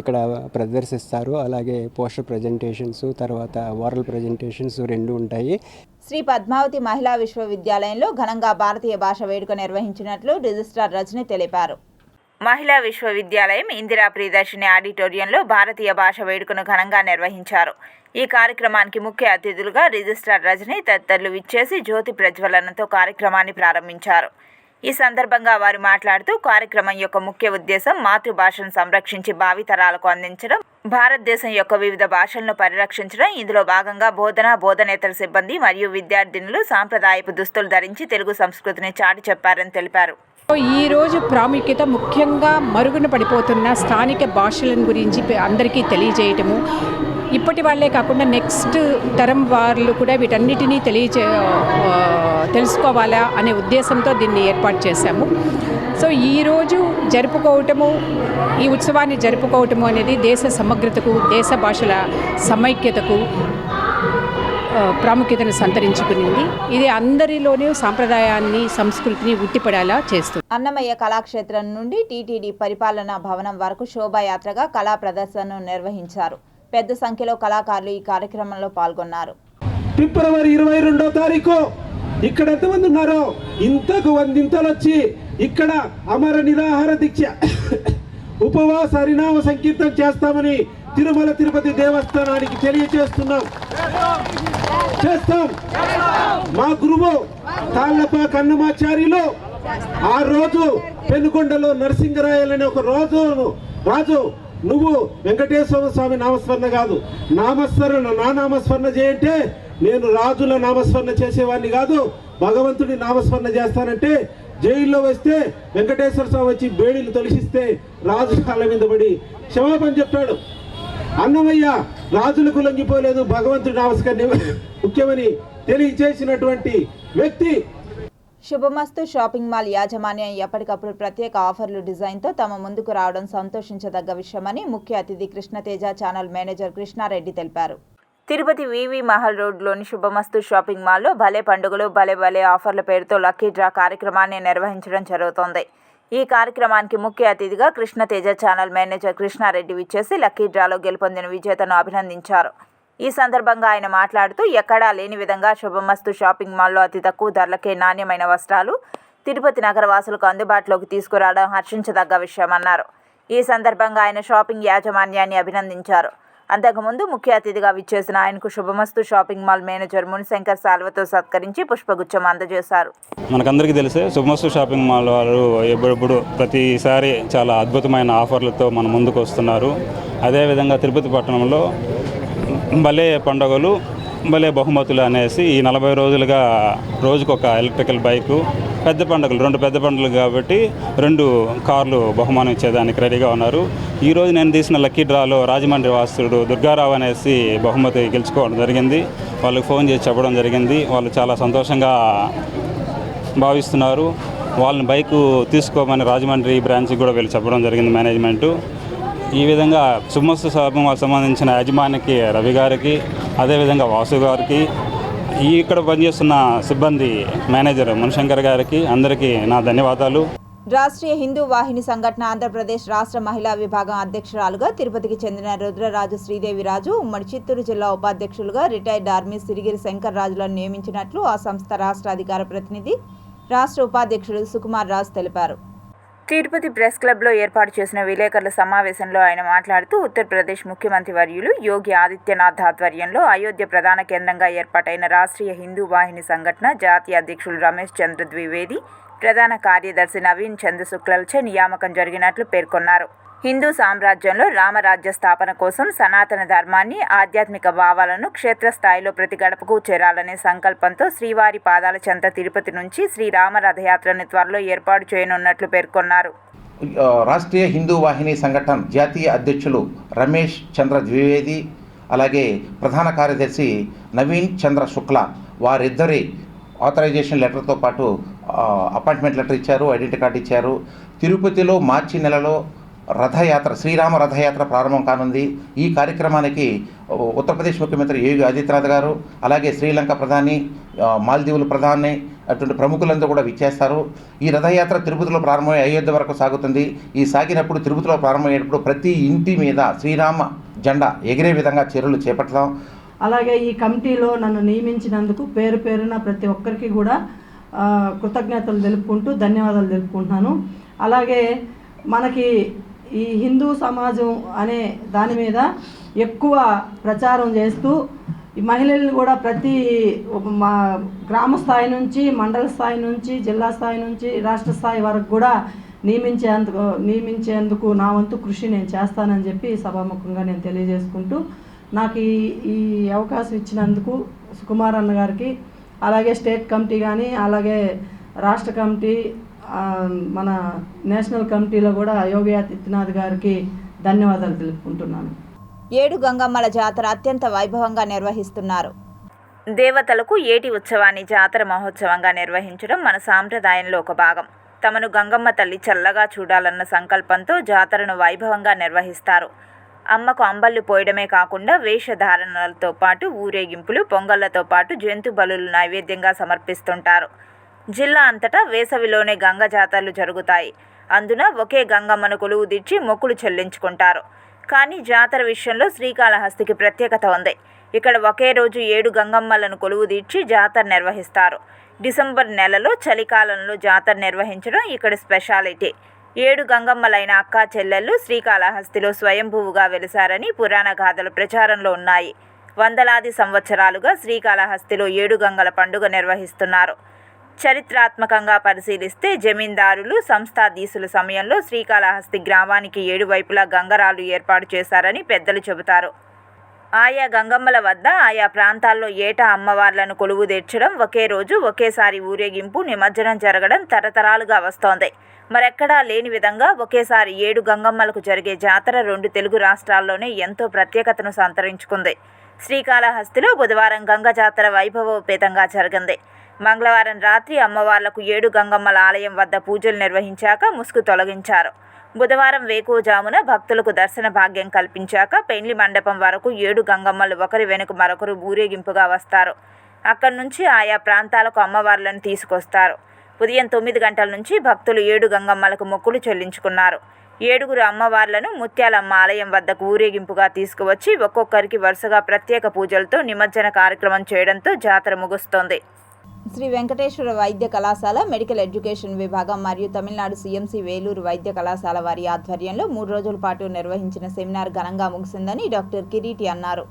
ఇక్కడ ప్రదర్శిస్తారు. అలాగే పోస్టర్ ప్రజెంటేషన్స్, తర్వాత ఓరల్ ప్రజెంటేషన్స్ 2 ఉంటాయి. శ్రీ పద్మావతి మహిళా విశ్వవిద్యాలయంలో ఘనంగా భారతీయ భాష వేడుక నిర్వహించినట్లు రిజిస్ట్రార్ రజని తెలిపారు. మహిళా విశ్వవిద్యాలయం ఇందిరా ప్రియదర్శిని ఆడిటోరియంలో భారతీయ భాష వేడుకను ఘనంగా నిర్వహించారు. ఈ కార్యక్రమానికి ముఖ్య అతిథులుగా రిజిస్ట్రార్ రజని తదితరులు విచ్చేసి జ్యోతి ప్రజ్వలనతో కార్యక్రమాన్ని ప్రారంభించారు. ఈ సందర్భంగా వారు మాట్లాడుతూ కార్యక్రమం యొక్క ముఖ్య ఉద్దేశం మాతృభాషను సంరక్షించి భావితరాలకు అందించడం, భారతదేశం యొక్క వివిధ భాషలను పరిరక్షించడం. ఇందులో భాగంగా బోధనేతర సిబ్బంది మరియు విద్యార్థినులు సాంప్రదాయపు దుస్తులు ధరించి తెలుగు సంస్కృతిని చాటి చెప్పారని తెలిపారు. ఈ రోజు ప్రాముఖ్యత ముఖ్యంగా మరుగున పడిపోతున్న స్థానిక భాషలను గురించి అందరికీ తెలియజేయటము, ఇప్పటి వాళ్ళే కాకుండా నెక్స్ట్ తరం వాళ్ళు కూడా వీటన్నిటినీ తెలుసుకోవాలా అనే ఉద్దేశంతో దీన్ని ఏర్పాటు చేశాము. సో ఈరోజు జరుపుకోవటము, ఈ ఉత్సవాన్ని జరుపుకోవటము అనేది దేశ సమగ్రతకు, దేశ భాషల సమైక్యతకు ప్రాముఖ్యతను సంతరించుకునింది. ఇది అందరిలోనూ సాంప్రదాయాన్ని, సంస్కృతిని ఉట్టిపడేలా చేస్తుంది. అన్నమయ్య కళాక్షేత్రం నుండి టీటీడీ పరిపాలనా భవనం వరకు శోభాయాత్రగా కళా ప్రదర్శనను నిర్వహించారు. పెద్ద సంఖ్యలో కళాకారులు ఈ కార్యక్రమంలో పాల్గొన్నారు. ఫిబ్రవరి 22వ తారీఖు ఇక్కడ ఎంతమంది ఉన్నారో ఇంతకు 100 వచ్చి ఇక్కడ అమర నిరాహార దీక్ష ఉపవాస హరినామ సంకీర్తన చేస్తామని తిరుమల తిరుపతి దేవస్థానానికి తెలియజేస్తున్నాం. చేస్తాం. మా గురువు తాళ్లపా కన్నమాచార్యులు ఆ రోజు పెనుకొండలో నరసింగరాయలని ఒక రాజు నువ్వు వెంకటేశ్వర స్వామి నామస్మరణ కాదు, నా నామస్మరణ చేయంటే నేను రాజుల నామస్మరణ చేసేవాడిని కాదు, భగవంతుడి నామస్మరణ చేస్తానంటే జైల్లో వస్తే వెంకటేశ్వర స్వామి వచ్చి బేడీలు తొలగిస్తే రాజు కాళ్ళ మీద పడి క్షమాపణ చెప్పాడు. అన్నమయ్య రాజులకు లొంగిపోలేదు, భగవంతుడి నామస్మరణ ముఖ్యమని తెలియజేసినటువంటి వ్యక్తి. శుభమస్తు షాపింగ్ మాల్ యాజమాన్యం ఎప్పటికప్పుడు ప్రత్యేక ఆఫర్లు డిజైన్తో తమ ముందుకు రావడం సంతోషించదగ్గ విషయమని ముఖ్య అతిథి కృష్ణతేజ ఛానల్ మేనేజర్ కృష్ణారెడ్డి తెలిపారు. తిరుపతి వివి మహల్ రోడ్లోని శుభమస్తు షాపింగ్ మాల్లో భలే పండుగలు భలే ఆఫర్ల పేరుతో లక్కీ డ్రా కార్యక్రమాన్ని నిర్వహించడం జరుగుతోంది. ఈ కార్యక్రమానికి ముఖ్య అతిథిగా కృష్ణతేజ ఛానల్ మేనేజర్ కృష్ణారెడ్డి విచ్చేసి లక్కీ డ్రాలో గెలుపొందిన విజేతను అభినందించారు. ఈ సందర్భంగా ఆయన మాట్లాడుతూ ఎక్కడా లేని విధంగా శుభమస్తు షాపింగ్ మాల్లో అతి తక్కువ ధరలకే నాణ్యమైన వస్త్రాలు తిరుపతి నగరవాసులకు అందుబాటులోకి తీసుకురావడం హర్షించదగ్గ విషయమన్నారు. ఈ సందర్భంగా ఆయన షాపింగ్ యాజమాన్యాన్ని అభినందించారు. అంతకుముందు ముఖ్య అతిథిగా విచ్చేసిన ఆయనకు శుభమస్తు షాపింగ్ మాల్ మేనేజర్ మునిశంకర్ సాల్వతో సత్కరించి పుష్పగుచ్చం అందజేశారు. మనకందరికీ తెలిసే శుభమస్తు షాపింగ్ మాల్ వారు ఎప్పుడప్పుడు ప్రతిసారి చాలా అద్భుతమైన ఆఫర్లతో మన ముందుకు వస్తున్నారు. అదేవిధంగా తిరుపతి పట్టణంలో భలే పండుగలు భలే బహుమతులు అనేసి ఈ 40 రోజులుగా రోజుకొక ఎలక్ట్రికల్ బైకు, పెద్ద పండుగలు 2 పెద్ద పండుగలు కాబట్టి 2 కార్లు బహుమానం ఇచ్చేదానికి రెడీగా ఉన్నారు. ఈరోజు నేను తీసిన లక్కీ డ్రాలో రాజమండ్రి వాసుడు దుర్గారావు అనేసి బహుమతి గెలుచుకోవడం జరిగింది. వాళ్ళకి ఫోన్ చేసి చెప్పడం జరిగింది. వాళ్ళు చాలా సంతోషంగా భావిస్తున్నారు. వాళ్ళని బైకు తీసుకోమని రాజమండ్రి బ్రాంచ్కి కూడా వెళ్ళి చెప్పడం జరిగింది మేనేజ్మెంటు. ఈ విధంగా శుభమస్తు షాపింగ్ మాల్ సంబంధించిన యజమానికి రవి గారికి, అదేవిధంగా వాసు గారికి, ఇక్కడ పనిచేస్తున్న సిబ్బంది మేనేజర్ మునిశంకర్ గారికి అందరికీ నా ధన్యవాదాలు. రాష్ట్రీయ హిందూ వాహిని సంఘటన ఆంధ్రప్రదేశ్ రాష్ట్ర మహిళా విభాగం అధ్యక్షురాలుగా తిరుపతికి చెందిన రుద్రరాజు శ్రీదేవిరాజు, ఉమ్మడి చిత్తూరు జిల్లా ఉపాధ్యక్షులుగా రిటైర్డ్ ఆర్మీ సిరిగిరి శంకర్ రాజులను నియమించినట్లు ఆ సంస్థ రాష్ట్ర అధికార ప్రతినిధి రాష్ట్ర ఉపాధ్యక్షుడు సుకుమార్ రాజు తెలిపారు. తిరుపతి ప్రెస్ క్లబ్లో ఏర్పాటు చేసిన విలేకరుల సమావేశంలో ఆయన మాట్లాడుతూ ఉత్తరప్రదేశ్ ముఖ్యమంత్రి వర్యులు యోగి ఆదిత్యనాథ్ ఆధ్వర్యంలో అయోధ్య ప్రధాన కేంద్రంగా ఏర్పాటైన రాష్ట్రీయ హిందూ వాహిని సంఘటన జాతీయ అధ్యక్షులు రమేష్ చంద్ర ద్వివేది, ప్రధాన కార్యదర్శి నవీన్ చంద్ర శుక్లలచే నియామకం జరిగినట్లు పేర్కొన్నారు. హిందూ సామ్రాజ్యంలో రామరాజ్య స్థాపన కోసం సనాతన ధర్మాన్ని, ఆధ్యాత్మిక భావాలను క్షేత్రస్థాయిలో ప్రతి గడపకు చేరాలనే సంకల్పంతో శ్రీవారి పాదాల చెంత తిరుపతి నుంచి శ్రీరామ రథయాత్రను త్వరలో ఏర్పాటు చేయనున్నట్లు పేర్కొన్నారు. రాష్ట్రీయ హిందూ వాహిని సంఘటన జాతీయ అధ్యక్షులు రమేష్ చంద్ర ద్వివేది, అలాగే ప్రధాన కార్యదర్శి నవీన్ చంద్ర శుక్ల వారిద్దరి ఆథరైజేషన్ లెటర్తో పాటు అపాయింట్మెంట్ లెటర్ ఇచ్చారు, ఐడెంటిటీ కార్డు ఇచ్చారు. తిరుపతిలో మార్చి నెలలో రథయాత్ర, శ్రీరామ రథయాత్ర ప్రారంభం కానుంది. ఈ కార్యక్రమానికి ఉత్తరప్రదేశ్ ముఖ్యమంత్రి యోగి ఆదిత్యనాథ్ గారు, అలాగే శ్రీలంక ప్రధాని, మాల్దీవుల ప్రధాని అటువంటి ప్రముఖులందరూ కూడా విచ్చేస్తారు. ఈ రథయాత్ర తిరుపతిలో ప్రారంభమై అయోధ్య వరకు సాగుతుంది. ఈ సాగినప్పుడు తిరుపతిలో ప్రారంభమయ్యేటప్పుడు ప్రతి ఇంటి మీద శ్రీరామ జెండా ఎగిరే విధంగా చర్యలు చేపడతాం. అలాగే ఈ కమిటీలో నన్ను నియమించినందుకు పేరు పేరున ప్రతి ఒక్కరికి కూడా కృతజ్ఞతలు తెలుపుకుంటూ ధన్యవాదాలు తెలుపుకుంటున్నాను. అలాగే మనకి ఈ హిందూ సమాజం అనే దాని మీద ఎక్కువ ప్రచారం చేస్తూ ఈ మహిళలు కూడా ప్రతి మా గ్రామ స్థాయి నుంచి, మండల స్థాయి నుంచి, జిల్లా స్థాయి నుంచి, రాష్ట్ర స్థాయి వరకు కూడా నియమించేందుకు నా వంతు కృషి నేను చేస్తానని చెప్పి సభాముఖంగా నేను తెలియజేసుకుంటూ నాకు ఈ అవకాశం ఇచ్చినందుకు సుకుమార్ అన్న గారికి, అలాగే స్టేట్ కమిటీ కానీ, అలాగే రాష్ట్ర కమిటీ, మన నేషనల్ కమిటీలో కూడా యోగి ఆదిత్యనాథ్ గారికి ధన్యవాదాలు తెలుపుకుంటున్నాను. 7 గంగమ్మల జాతర అత్యంత వైభవంగా నిర్వహిస్తున్నారు. దేవతలకు ఏటి ఉత్సవాన్ని జాతర మహోత్సవంగా నిర్వహించడం మన సాంప్రదాయంలో ఒక భాగం. తమను గంగమ్మ తల్లి చల్లగా చూడాలన్న సంకల్పంతో జాతరను వైభవంగా నిర్వహిస్తారు. అమ్మకు అంబళ్ళు పోయడమే కాకుండా వేషధారణలతో పాటు ఊరేగింపులు, పొంగళ్లతో పాటు జంతు బలులు నైవేద్యంగా సమర్పిస్తుంటారు. జిల్లా అంతటా వేసవిలోనే గంగ జాతరలు జరుగుతాయి. అందున ఒకే గంగమ్మను కొలువు తీర్చి మొక్కులు చెల్లించుకుంటారు. కానీ జాతర విషయంలో శ్రీకాళహస్తికి ప్రత్యేకత ఉంది. ఇక్కడ ఒకే రోజు 7 గంగమ్మలను కొలువు తీర్చి జాతర నిర్వహిస్తారు. డిసెంబర్ నెలలో చలికాలంలో జాతర నిర్వహించడం ఇక్కడ స్పెషాలిటీ. 7 గంగమ్మలైన అక్కా చెల్లెళ్ళు శ్రీకాళహస్తిలో స్వయంభువుగా వెలిశారని పురాణ గాథలు ప్రచారంలో ఉన్నాయి. వందలాది సంవత్సరాలుగా శ్రీకాళహస్తిలో 7 గంగల పండుగ నిర్వహిస్తున్నారు. చరిత్రాత్మకంగా పరిశీలిస్తే జమీందారులు, సంస్థాధీశుల సమయంలో శ్రీకాళహస్తి గ్రామానికి 7 వైపులా గంగరాలు ఏర్పాటు చేశారని పెద్దలు చెబుతారు. ఆయా గంగమ్మల వద్ద ఆయా ప్రాంతాల్లో ఏటా అమ్మవార్లను కొలువు తీర్చడం, ఒకే రోజు ఒకేసారి ఊరేగింపు, నిమజ్జనం జరగడం తరతరాలుగా వస్తోంది. మరెక్కడా లేని విధంగా ఒకేసారి 7 గంగమ్మలకు జరిగే జాతర 2 తెలుగు రాష్ట్రాల్లోనే ఎంతో ప్రత్యేకతను సంతరించుకుంది. శ్రీకాళహస్తిలో బుధవారం గంగ జాతర వైభవోపేతంగా జరిగింది. మంగళవారం రాత్రి అమ్మవార్లకు 7 గంగమ్మల ఆలయం వద్ద పూజలు నిర్వహించాక ముసుగు తొలగించారు. బుధవారం వేకువజామున భక్తులకు దర్శన భాగ్యం కల్పించాక పెండ్లి మండపం వరకు 7 గంగమ్మలు ఒకరి వెనుక మరొకరు ఊరేగింపుగా వస్తారు. అక్కడి నుంచి ఆయా ప్రాంతాలకు అమ్మవార్లను తీసుకొస్తారు. ఉదయం 9 గంటల నుంచి భక్తులు 7 గంగమ్మలకు మొక్కులు చెల్లించుకున్నారు. 7 అమ్మవార్లను ముత్యాలమ్మ ఆలయం వద్దకు ఊరేగింపుగా తీసుకువచ్చి ఒక్కొక్కరికి వరుసగా ప్రత్యేక పూజలతో నిమజ్జన కార్యక్రమం చేయడంతో జాతర ముగుస్తోంది. శ్రీ వెంకటేశ్వర వైద్య కళాశాల మెడికల్ ఎడ్యుకేషన్ విభాగం మరియు తమిళనాడు సిఎంసి వేలూరు వైద్య కళాశాల వారి ఆధ్వర్యంలో 3 రోజుల పాటు నిర్వహించిన సెమినార్ ఘనంగా ముగిసిందని డాక్టర్ కిరీటి అన్నారు.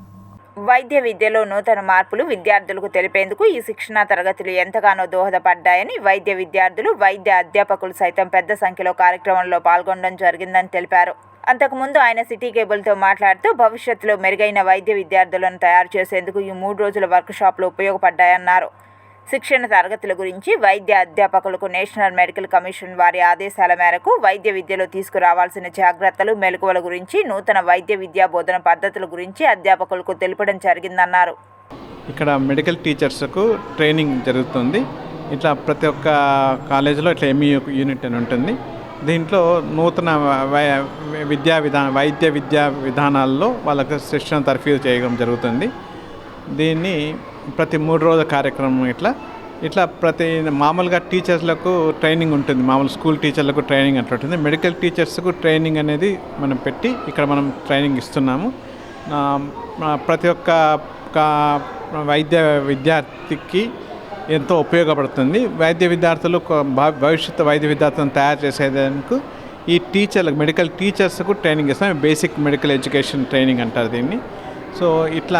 వైద్య విద్యలో నూతన మార్పులు విద్యార్థులకు తెలిపేందుకు ఈ శిక్షణా తరగతులు ఎంతగానో దోహదపడ్డాయని వైద్య విద్యార్థులు, వైద్య అధ్యాపకులు సైతం పెద్ద సంఖ్యలో కార్యక్రమంలో పాల్గొనడం జరిగిందని తెలిపారు. అంతకుముందు ఆయన సిటీ కేబుల్తో మాట్లాడుతూ భవిష్యత్తులో మెరుగైన వైద్య విద్యార్థులను తయారు చేసేందుకు ఈ 3 రోజుల వర్క్షాప్లు ఉపయోగపడ్డాయన్నారు. శిక్షణ తరగతుల గురించి వైద్య అధ్యాపకులకు నేషనల్ మెడికల్ కమిషన్ వారి ఆదేశాల మేరకు వైద్య విద్యలో తీసుకురావాల్సిన జాగ్రత్తలు, మెలకువల గురించి, నూతన వైద్య విద్యా బోధన పద్ధతుల గురించి అధ్యాపకులకు తెలపడం జరిగిందన్నారు. ఇక్కడ మెడికల్ టీచర్స్కు ట్రైనింగ్ జరుగుతుంది. ఇట్లా ప్రతి ఒక్క కాలేజీలో ఇట్లా ఎంఈ యూనిట్ అని ఉంటుంది. దీంట్లో నూతన వైద్య విద్యా విధానాల్లో వాళ్ళకు శిక్షణ తర్ఫీదు చేయడం జరుగుతుంది. దీన్ని ప్రతి 3 రోజుల కార్యక్రమం ఇట్లా ప్రతి మామూలుగా టీచర్స్లకు ట్రైనింగ్ ఉంటుంది. మామూలు స్కూల్ టీచర్లకు ట్రైనింగ్ అట్లా ఉంటుంది. మెడికల్ టీచర్స్కు ట్రైనింగ్ అనేది మనం పెట్టి ఇక్కడ మనం ట్రైనింగ్ ఇస్తున్నాము. ప్రతి ఒక్క వైద్య విద్యార్థికి ఎంతో ఉపయోగపడుతుంది. వైద్య విద్యార్థులు భవిష్యత్తు వైద్య విద్యార్థులను తయారు చేసేందుకు ఈ టీచర్లకు, మెడికల్ టీచర్స్కు ట్రైనింగ్ ఇస్తాం. బేసిక్ మెడికల్ ఎడ్యుకేషన్ ట్రైనింగ్ అంటారు దీన్ని. సో ఇట్లా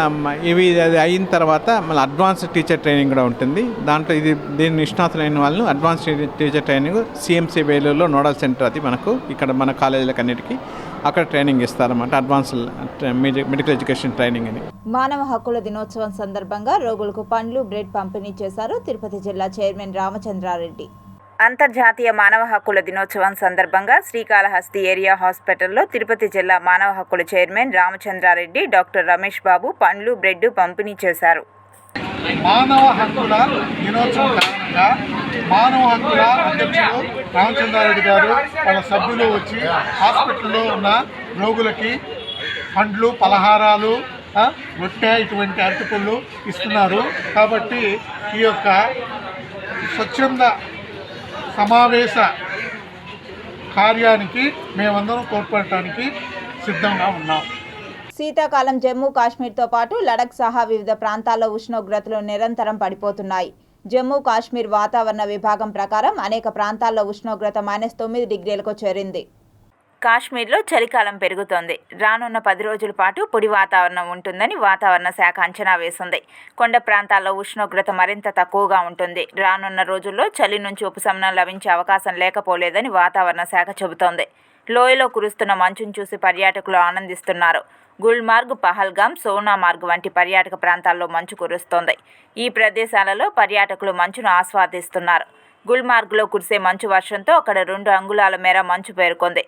ఇవి అయిన తర్వాత మళ్ళీ అడ్వాన్స్డ్ టీచర్ ట్రైనింగ్ కూడా ఉంటుంది. దాంట్లో దీని నిష్ణాతులైన వాళ్ళు అడ్వాన్స్డ్ టీచర్ ట్రైనింగ్ సిఎంసి వేలూరులో నోడల్ సెంటర్, అది మనకు ఇక్కడ మన కాలేజీలకు అన్నిటికీ అక్కడ ట్రైనింగ్ ఇస్తారన్నమాట. అడ్వాన్స్డ్ మెడికల్ ఎడ్యుకేషన్ ట్రైనింగ్ అని. మానవ హక్కుల దినోత్సవం సందర్భంగా రోగులకు పండ్లు, బ్రెడ్ పంపిణీ చేశారు తిరుపతి జిల్లా చైర్మన్ రామచంద్రారెడ్డి. అంతర్జాతీయ మానవ హక్కుల దినోత్సవం సందర్భంగా శ్రీకాళహస్తి ఏరియా హాస్పిటల్లో తిరుపతి జిల్లా మానవ హక్కుల చైర్మన్ రామచంద్రారెడ్డి, డాక్టర్ రమేష్ బాబు పండ్లు, బ్రెడ్ పంపిణీ చేశారు. మానవ హక్కుల దినోత్సవం కారణంగా మానవ హక్కుల అధ్యక్షులు రామచంద్రారెడ్డి గారు వాళ్ళ సభ్యులు వచ్చి హాస్పిటల్లో ఉన్న రోగులకి పండ్లు, పలహారాలు, రొట్టె ఇటువంటి అరటిపళ్ళు ఇస్తున్నారు. కాబట్టి ఈ యొక్క స్వచ్ఛంద సమావేశ కార్యానికి మేమందరం తోడ్పడటానికి సిద్ధంగా ఉన్నాం. శీతాకాలం జమ్మూ కాశ్మీర్తో పాటు లడఖ్ సహా వివిధ ప్రాంతాల్లో ఉష్ణోగ్రతలు నిరంతరం పడిపోతున్నాయి. జమ్మూ కాశ్మీర్ వాతావరణ విభాగం ప్రకారం అనేక ప్రాంతాల్లో ఉష్ణోగ్రత -9 డిగ్రీలకు చేరింది. కాశ్మీర్లో చలికాలం పెరుగుతోంది. రానున్న 10 రోజుల పాటు పొడి వాతావరణం ఉంటుందని వాతావరణ శాఖ అంచనా వేసింది. కొండ ప్రాంతాల్లో ఉష్ణోగ్రత మరింత తక్కువగా ఉంటుంది. రానున్న రోజుల్లో చలి నుంచి ఉపశమనం లభించే అవకాశం లేకపోలేదని వాతావరణ శాఖ చెబుతోంది. లోయలో కురుస్తున్న మంచును చూసి పర్యాటకులు ఆనందిస్తున్నారు. గుల్మార్గ్, పహల్గామ్, సోనామార్గ్ వంటి పర్యాటక ప్రాంతాల్లో మంచు కురుస్తోంది. ఈ ప్రదేశాలలో పర్యాటకులు మంచును ఆస్వాదిస్తున్నారు. గుల్మార్గ్లో కురిసే మంచు వర్షంతో అక్కడ 2 అంగుళాల మేర మంచు పేరుకుంది.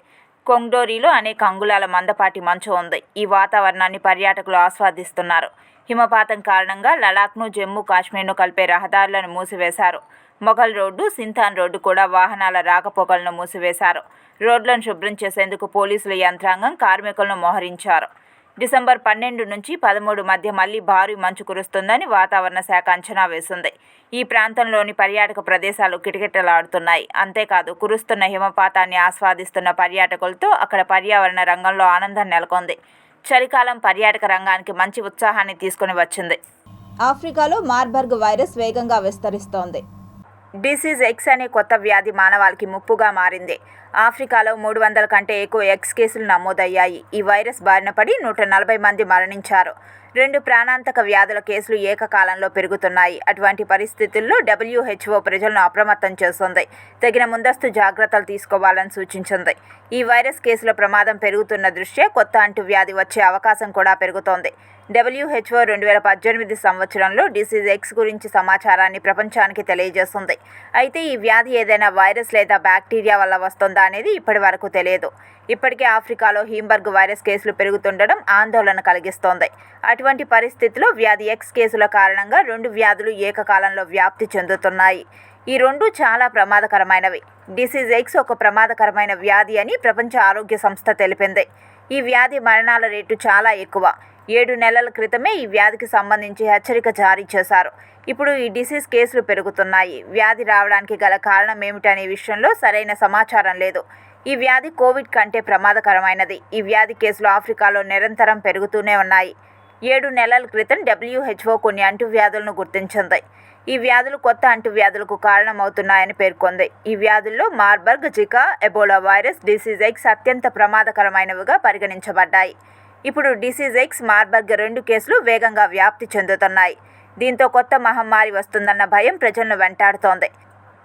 కొంగ్డోరీలో అనేక అంగుళాల మందపాటి మంచు ఉంది. ఈ వాతావరణాన్ని పర్యాటకులు ఆస్వాదిస్తున్నారు. హిమపాతం కారణంగా లడాఖ్ను, జమ్మూ కాశ్మీర్ను కలిపే రహదారులను మూసివేశారు. మొఘల్ రోడ్డు, సింథాన్ రోడ్డు కూడా వాహనాల రాకపోకలను మూసివేశారు. రోడ్లను శుభ్రం చేసేందుకు పోలీసుల యంత్రాంగం, కార్మికులను మోహరించారు. డిసెంబర్ 12 నుంచి 13 మధ్య మళ్లీ భారీ మంచు కురుస్తుందని వాతావరణ శాఖ అంచనా వేసింది. ఈ ప్రాంతంలోని పర్యాటక ప్రదేశాలు కిటకిటలాడుతున్నాయి. అంతేకాదు కురుస్తున్న హిమపాతాన్ని ఆస్వాదిస్తున్న పర్యాటకులతో అక్కడ పర్యావరణ రంగంలో ఆనందం నెలకొంది. చలికాలం పర్యాటక రంగానికి మంచి ఉత్సాహాన్ని తీసుకుని వచ్చింది. ఆఫ్రికాలో మార్బర్గ్ వైరస్ వేగంగా విస్తరిస్తోంది. డిసీజ్ ఎక్స్ అనే కొత్త వ్యాధి మానవాళికి ముప్పుగా మారింది. ఆఫ్రికాలో 300 కంటే ఎక్కువ ఎక్స్ కేసులు నమోదయ్యాయి. ఈ వైరస్ బారిన పడి 140 మంది మరణించారు. 2 ప్రాణాంతక వ్యాధుల కేసులు ఏకకాలంలో పెరుగుతున్నాయి. అటువంటి పరిస్థితుల్లో WHO ప్రజలను అప్రమత్తం చేస్తుంది. తగిన ముందస్తు జాగ్రత్తలు తీసుకోవాలని సూచించింది. ఈ వైరస్ కేసుల ప్రమాదం పెరుగుతున్న దృష్ట్యా కొత్త అంటువ్యాధి వచ్చే అవకాశం కూడా పెరుగుతోంది. WHO 2018 సంవత్సరంలో డిసీజ్ ఎక్స్ గురించి సమాచారాన్ని ప్రపంచానికి తెలియజేస్తుంది. అయితే ఈ వ్యాధి ఏదైనా వైరస్ లేదా బ్యాక్టీరియా వల్ల వస్తుందా అనేది ఇప్పటి వరకు తెలియదు. ఇప్పటికే ఆఫ్రికాలో హీంబర్గ్ వైరస్ కేసులు పెరుగుతుండడం ఆందోళన కలిగిస్తోంది. అటువంటి పరిస్థితిలో వ్యాధి ఎక్స్ కేసుల కారణంగా 2 వ్యాధులు ఏకకాలంలో వ్యాప్తి చెందుతున్నాయి. ఈ 2 చాలా ప్రమాదకరమైనవి. డిసీజ్ ఎక్స్ ఒక ప్రమాదకరమైన వ్యాధి అని ప్రపంచ ఆరోగ్య సంస్థ తెలిపింది. ఈ వ్యాధి మరణాల రేటు చాలా ఎక్కువ. 7 నెలల క్రితమే ఈ వ్యాధికి సంబంధించి హెచ్చరిక జారీ చేశారు. ఇప్పుడు ఈ డిసీజ్ కేసులు పెరుగుతున్నాయి. వ్యాధి రావడానికి గల కారణం ఏమిటనే విషయంలో సరైన సమాచారం లేదు. ఈ వ్యాధి కోవిడ్ కంటే ప్రమాదకరమైనది. ఈ వ్యాధి కేసులు ఆఫ్రికాలో నిరంతరం పెరుగుతూనే ఉన్నాయి. 7 నెలల క్రితం WHO కొన్ని అంటువ్యాధులను గుర్తించింది. ఈ వ్యాధులు కొత్త అంటువ్యాధులకు కారణమవుతున్నాయని పేర్కొంది. ఈ వ్యాధుల్లో Marburg, Zika, Ebola virus, disease X అత్యంత ప్రమాదకరమైనవిగా పరిగణించబడ్డాయి. ఇప్పుడు డిసీజ్ ఎక్స్, మార్బర్గ్ 2 కేసులు వేగంగా వ్యాప్తి చెందుతున్నాయి. దీంతో కొత్త మహమ్మారి వస్తుందన్న భయం ప్రజలను వెంటాడుతోంది.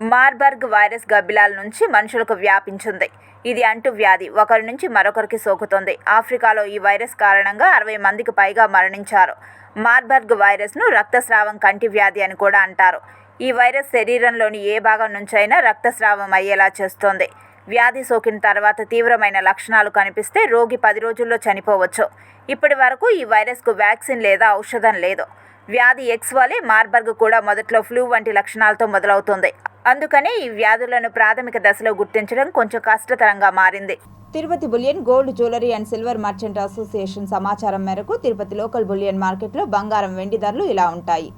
మార్బర్గ్ వైరస్ గబ్బిలాల నుంచి మనుషులకు వ్యాపించింది. ఇది అంటువ్యాధి, ఒకరి నుంచి మరొకరికి సోకుతుంది. ఆఫ్రికాలో ఈ వైరస్ కారణంగా 60 మందికి పైగా మరణించారు. మార్బర్గ్ వైరస్ను రక్తస్రావం కంటి వ్యాధి అని కూడా అంటారు. ఈ వైరస్ శరీరంలోని ఏ భాగం నుంచైనా రక్తస్రావం అయ్యేలా చేస్తోంది. వ్యాధి సోకిన తర్వాత తీవ్రమైన లక్షణాలు కనిపిస్తే రోగి 10 రోజుల్లో చనిపోవచ్చు. ఇప్పటి వరకు ఈ వైరస్కు వ్యాక్సిన్ లేదా ఔషధం లేదు. వ్యాధి ఎక్స్ వలె మార్బర్గ్ కూడా మొదట్లో ఫ్లూ వంటి లక్షణాలతో మొదలవుతుంది. అందుకనే ఈ వ్యాధులను ప్రాథమిక దశలో గుర్తించడం కొంచెం కష్టతరంగా మారింది. Tirupati bullion gold jewellery and silver merchant association సమాచారం మేరకు తిరుపతి లోకల్ బులియన్ మార్కెట్లో బంగారం, వెండి ధరలు ఇలా ఉంటాయి.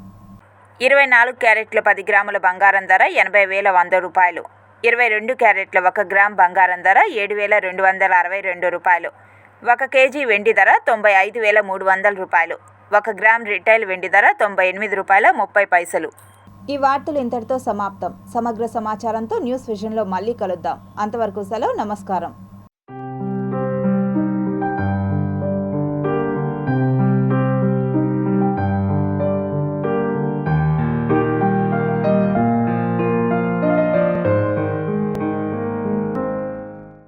24 క్యారెట్ల 10 గ్రాముల బంగారం ధర 80,100 రూపాయలు. 22 క్యారెట్ల 1 గ్రామ్ బంగారం ధర 7,262 రూపాయలు. 1 కేజీ వెండి ధర 95,300 రూపాయలు. 1 గ్రామ్ రిటైల్ వెండి ధర 98 రూపాయల 30 పైసలు. ఈ వార్తలు ఇంతటితో సమాప్తం. సమగ్ర సమాచారంతో న్యూస్ విజన్లో మళ్ళీ కలుద్దాం. అంతవరకు సెలవు. నమస్కారం.